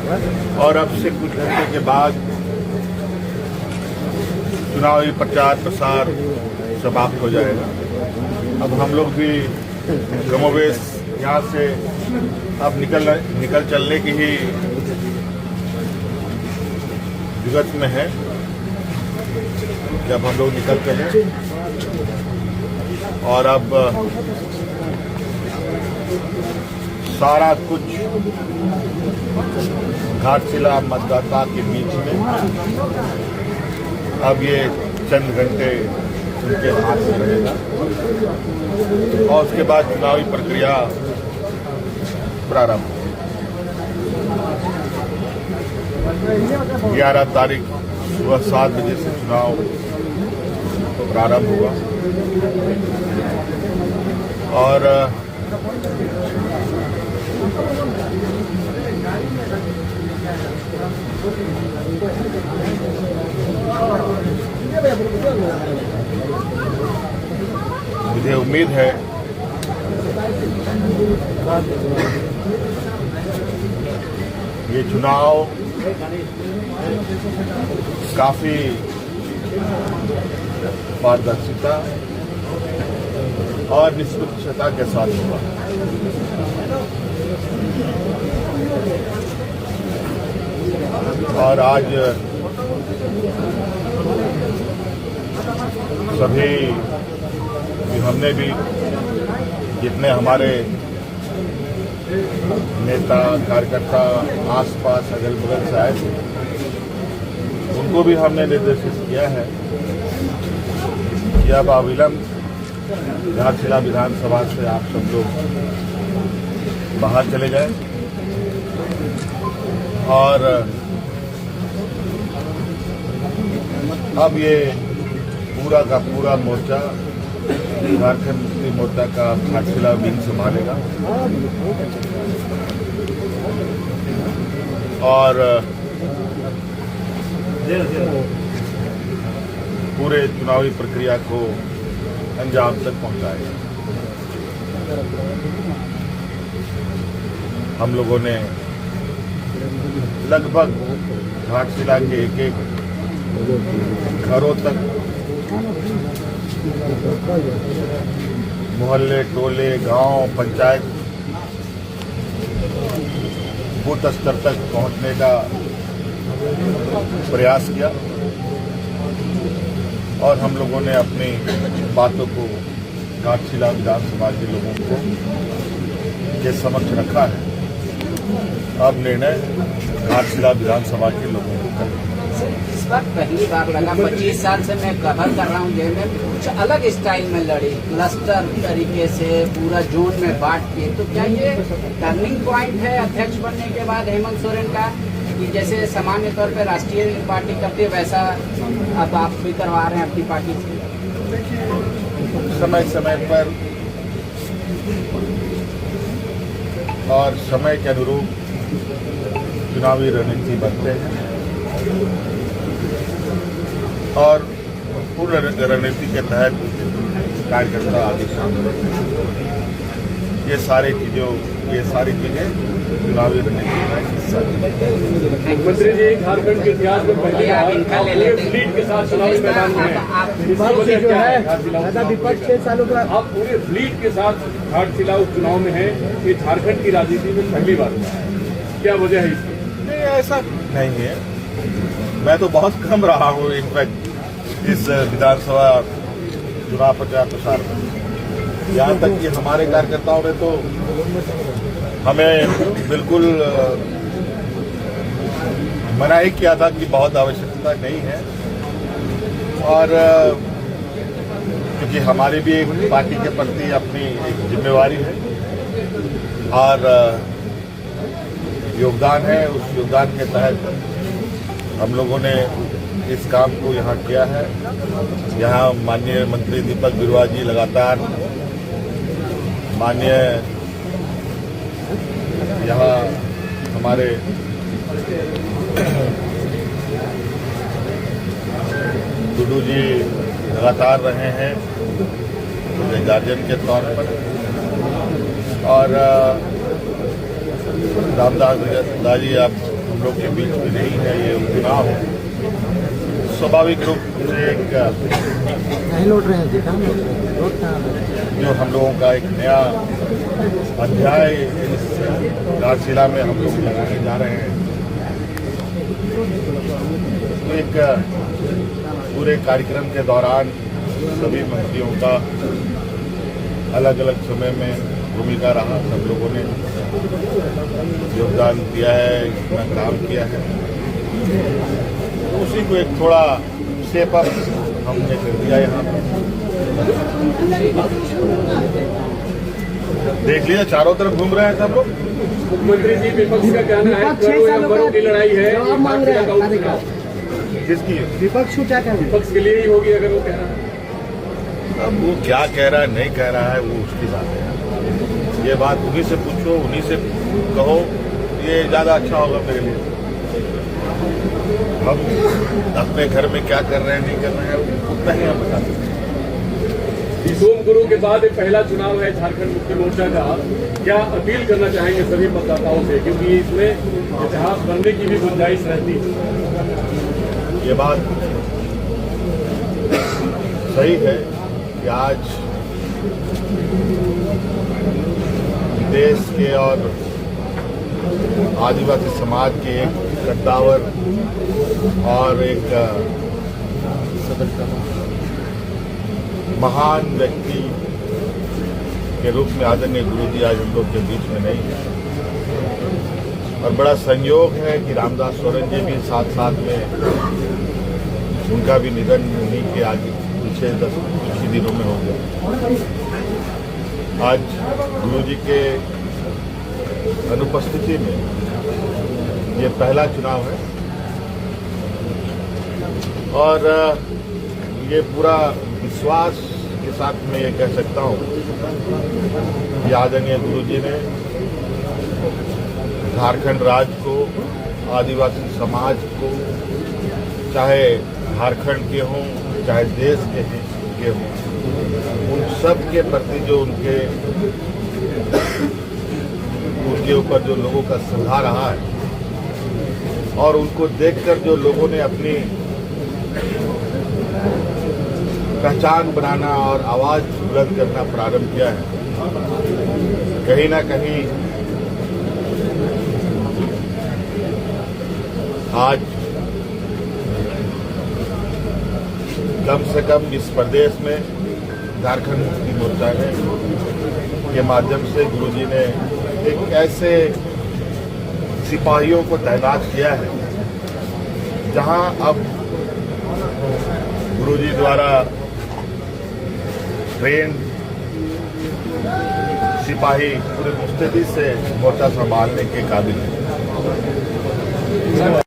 और अब से कुछ घंटे के बाद चुनावी प्रचार प्रसार समाप्त हो जाएगा। अब हम लोग भी कमोवेश यहाँ से अब निकल चलने की ही जुगत में है। जब हम लोग निकल चले और अब सारा कुछ घाटशिला मतदाता के बीच में अब ये चंद घंटे उनके हाथ में रहेगा और उसके बाद चुनावी प्रक्रिया प्रारंभ। 11 तारीख सुबह 7 बजे से चुनाव प्रारंभ हुआ और मुझे उम्मीद है ये चुनाव काफी पारदर्शिता और निष्पक्षता के साथ हुआ। और आज सभी हमने भी जितने हमारे नेता कार्यकर्ता आसपास अगल बगल से आए थे उनको भी हमने निर्देशित किया है कि अब अविलंब घाटशिला विधानसभा से आप सब लोग बाहर चले जाएं और अब ये पूरा का पूरा मोर्चा झारखंड मुक्ति मोर्चा का घाटशिला विंग संभालेगा और पूरे चुनावी प्रक्रिया को अंजाम तक पहुंचाएगा। हम लोगों ने लगभग घाटशिला के एक घरों तक मोहल्ले टोले गांव पंचायत बूथ स्तर तक पहुंचने का प्रयास किया और हम लोगों ने अपनी बातों को घाटशिला विधानसभा के लोगों को के समक्ष रखा है। अब निर्णय घाटशिला विधानसभा के लोगों को करना। इस बार पहली बार लगा 25 साल से मैं कवर कर रहा हूँ जेल में, कुछ अलग स्टाइल में लड़ी, क्लस्टर तरीके से पूरा जोन में बांट के। तो क्या ये टर्निंग पॉइंट है अध्यक्ष बनने के बाद हेमंत सोरेन का, कि जैसे सामान्य तौर पर राष्ट्रीय पार्टी करती है वैसा अब आप भी करवा रहे हैं अपनी पार्टी से? समय समय पर और समय के अनुरूप चुनावी रणनीति बनते हैं और पूर्ण रणनीति के तहत कार्यकर्ता आगे शामिल होते हैं। ये सारी चीजें चुनावी रणनीति का हिस्सा है। मंत्री जी, झारखंड के इतिहास में पहली बार पूरे फ्लीट के साथ चुनावी मैदान में है। विपक्ष 6 सालों का आप पूरे फ्लीट के साथ घाटशिला उपचुनाव में है, ये झारखंड की राजनीति में पहली बार हुआ है। क्या वजह है इसकी? नहीं, ऐसा नहीं है। मैं तो बहुत कम रहा हूँ इनफैक्ट इस विधानसभा चुनाव प्रचार प्रसार में। यहाँ तक कि हमारे कार्यकर्ताओं ने तो हमें बिल्कुल मना ही किया था कि बहुत आवश्यकता नहीं है और क्योंकि हमारी भी एक पार्टी के प्रति अपनी एक जिम्मेवारी है और योगदान है। उस योगदान के तहत हम लोगों ने इस काम को यहाँ किया है। यहाँ माननीय मंत्री दीपक बिरुआ जी लगातार माननीय यहाँ हमारे टुडू जी लगातार रहे हैं गार्जियन के तौर पर और रामदास जी आप हम लोग के बीच में नहीं है, ये उपचुनाव है। स्वाभाविक रूप से एक नहीं लौट रहे हैं जी, कहाँ लौट रहे हैं? लौट कहाँ रहे हैं? जो हम लोगों का एक नया अध्याय इस घाटशिला में हम लोग लगाने जा रहे हैं, एक पूरे कार्यक्रम के दौरान सभी मंत्रियों का अलग अलग समय में भूमिका रहा। सब लोगों ने योगदान दिया है, इतना काम किया है, तो उसी को एक थोड़ा शेप अप हमने कर दिया यहाँ पर। देख लिया चारों तरफ घूम रहे हैं सब लोग। मुख्यमंत्री जी, विपक्ष का कहना है करो या मरो की लड़ाई है, घाटशिला का उपचुनाव किसकी है? विपक्ष को क्या कहना है? विपक्ष के लिए ही होगी अगर वो कह रहा है। अब वो क्या कह रहा है नहीं कह रहा है वो उसकी बात है। ये बात उन्हीं से पूछो, उन्हीं से कहो, ये ज्यादा अच्छा होगा मेरे लिए। हम अपने घर में क्या कर रहे हैं नहीं कर रहे हैं उतना ही हम बता सकते हैं। सोम गुरु के बाद ये पहला चुनाव है झारखंड मुक्ति मोर्चा का, क्या अपील करना चाहेंगे सभी मतदाताओं से, क्योंकि इसमें इतिहास बनने की भी गुंजाइश रहती है। ये बात सही है कि आज देश के और आदिवासी समाज के एक कद्दावर और एक महान व्यक्ति के रूप में आदरणीय गुरुजी आज हम लोग के बीच में नहीं है। और बड़ा संयोग है कि रामदास सोरेन जी भी साथ साथ में उनका भी निधन उन्हीं के आगे पीछे कुछ ही दिनों में हो गया। आज गुरुजी के अनुपस्थिति में ये पहला चुनाव है और ये पूरा विश्वास के साथ मैं ये कह सकता हूँ कि आदरणीय गुरुजी ने झारखंड राज्य को, आदिवासी समाज को, चाहे झारखंड के हों चाहे देश के हों, उन सब के प्रति जो उनके ऊपर जो लोगों का श्रद्धा रहा है और उनको देखकर जो लोगों ने अपनी पहचान बनाना और आवाज बुलंद करना प्रारंभ किया है, कहीं ना कहीं आज कम से कम इस प्रदेश में झारखंड मुक्ति मोर्चा के माध्यम से गुरुजी ने एक ऐसे सिपाहियों को तैनात किया है जहां अब गुरुजी द्वारा ट्रेन सिपाही पूरे मुस्तैदी से मोर्चा संभालने के काबिल है।